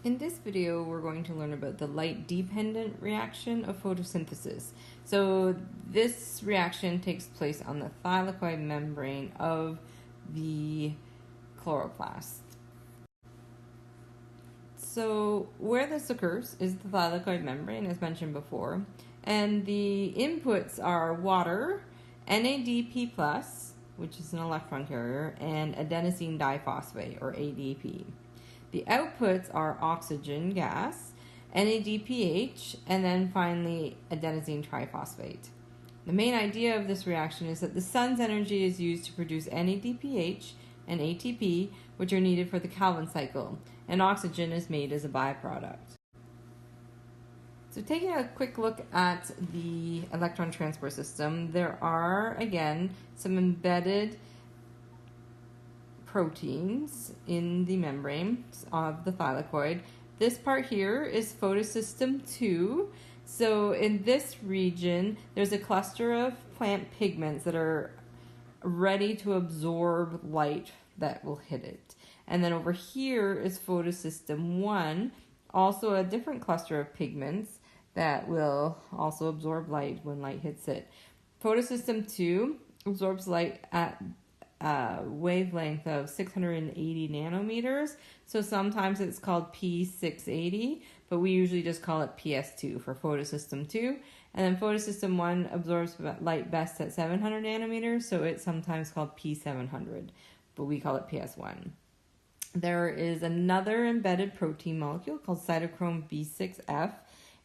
In this video, we're going to learn about the light-dependent reaction of photosynthesis. So this reaction takes place on the thylakoid membrane of the chloroplast. So where this occurs is the thylakoid membrane, as mentioned before, and the inputs are water, NADP+, which is an electron carrier, and adenosine diphosphate, or ADP. The outputs are oxygen gas, NADPH, and then finally adenosine triphosphate. The main idea of this reaction is that the sun's energy is used to produce NADPH and ATP, which are needed for the Calvin cycle, and oxygen is made as a byproduct. So taking a quick look at the electron transport system, there are, again, some embedded proteins in the membrane of the thylakoid. This part here is photosystem 2. So in this region, there's a cluster of plant pigments that are ready to absorb light that will hit it. And then over here is photosystem 1, also a different cluster of pigments that will also absorb light when light hits it. Photosystem 2 absorbs light at wavelength of 680 nanometers. So sometimes it's called P680, but we usually just call it PS2 for photosystem 2. And then photosystem 1 absorbs light best at 700 nanometers, so it's sometimes called P700, but we call it PS1. There is another embedded protein molecule called cytochrome B6F,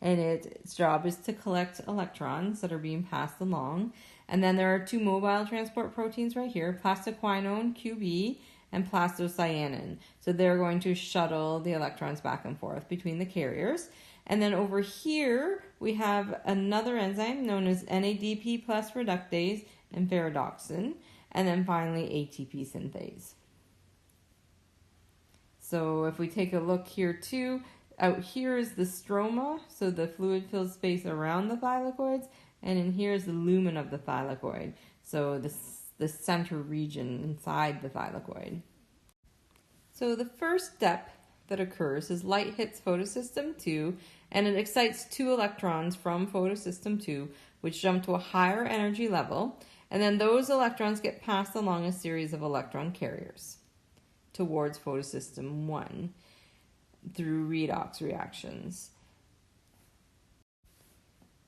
and its job is to collect electrons that are being passed along. And then there are two mobile transport proteins right here, plastoquinone QB and plastocyanin. So they're going to shuttle the electrons back and forth between the carriers. And then over here, we have another enzyme known as NADP plus reductase and ferredoxin. And then finally, ATP synthase. So if we take a look here too, out here is the stroma, so the fluid-filled space around the thylakoids, and in here is the lumen of the thylakoid, so the center region inside the thylakoid. So the first step that occurs is light hits photosystem 2, and it excites two electrons from photosystem 2, which jump to a higher energy level, and then those electrons get passed along a series of electron carriers towards photosystem 1 through redox reactions.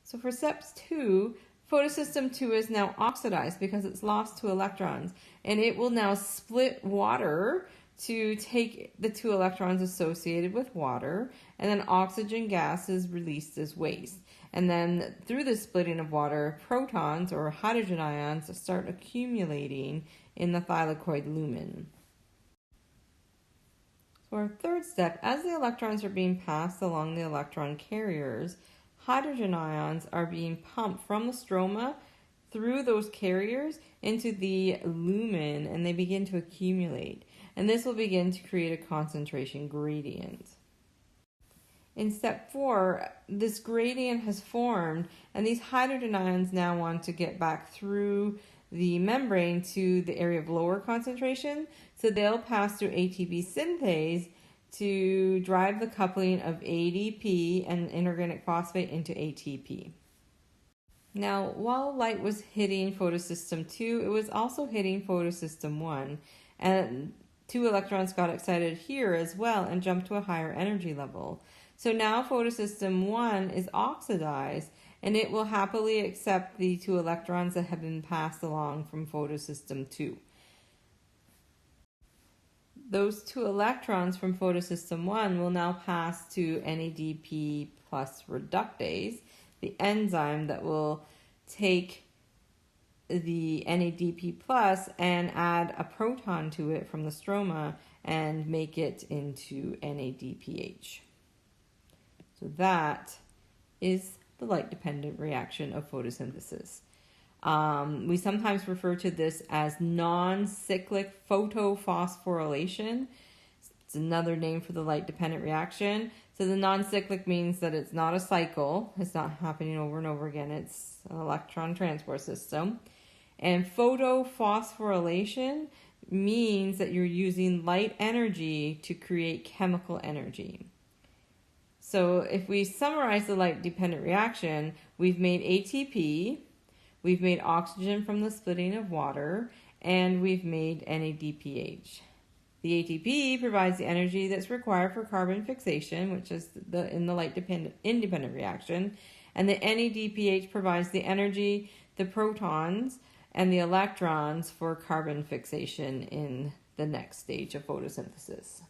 So for steps 2, photosystem 2 is now oxidized because it's lost two electrons, and it will now split water to take the two electrons associated with water, and then oxygen gas is released as waste. And then through the splitting of water, protons or hydrogen ions start accumulating in the thylakoid lumen. So our third step, as the electrons are being passed along the electron carriers, hydrogen ions are being pumped from the stroma through those carriers into the lumen, and they begin to accumulate. And this will begin to create a concentration gradient. In step 4, this gradient has formed, and these hydrogen ions now want to get back through the membrane to the area of lower concentration, so they'll pass through ATP synthase to drive the coupling of ADP and inorganic phosphate into ATP. Now, while light was hitting photosystem 2, it was also hitting photosystem 1, and two electrons got excited here as well and jumped to a higher energy level. So now photosystem 1 is oxidized, and it will happily accept the two electrons that have been passed along from photosystem 2. Those two electrons from photosystem 1 will now pass to NADP plus reductase, the enzyme that will take the NADP plus and add a proton to it from the stroma and make it into NADPH. So that is the light-dependent reaction of photosynthesis. We sometimes refer to this as non-cyclic photophosphorylation. It's another name for the light-dependent reaction. So the non-cyclic means that it's not a cycle. It's not happening over and over again. It's an electron transport system. And photophosphorylation means that you're using light energy to create chemical energy. So if we summarize the light-dependent reaction, we've made ATP, we've made oxygen from the splitting of water, and we've made NADPH. The ATP provides the energy that's required for carbon fixation, which is in the light-independent reaction, and the NADPH provides the energy, the protons, and the electrons for carbon fixation in the next stage of photosynthesis.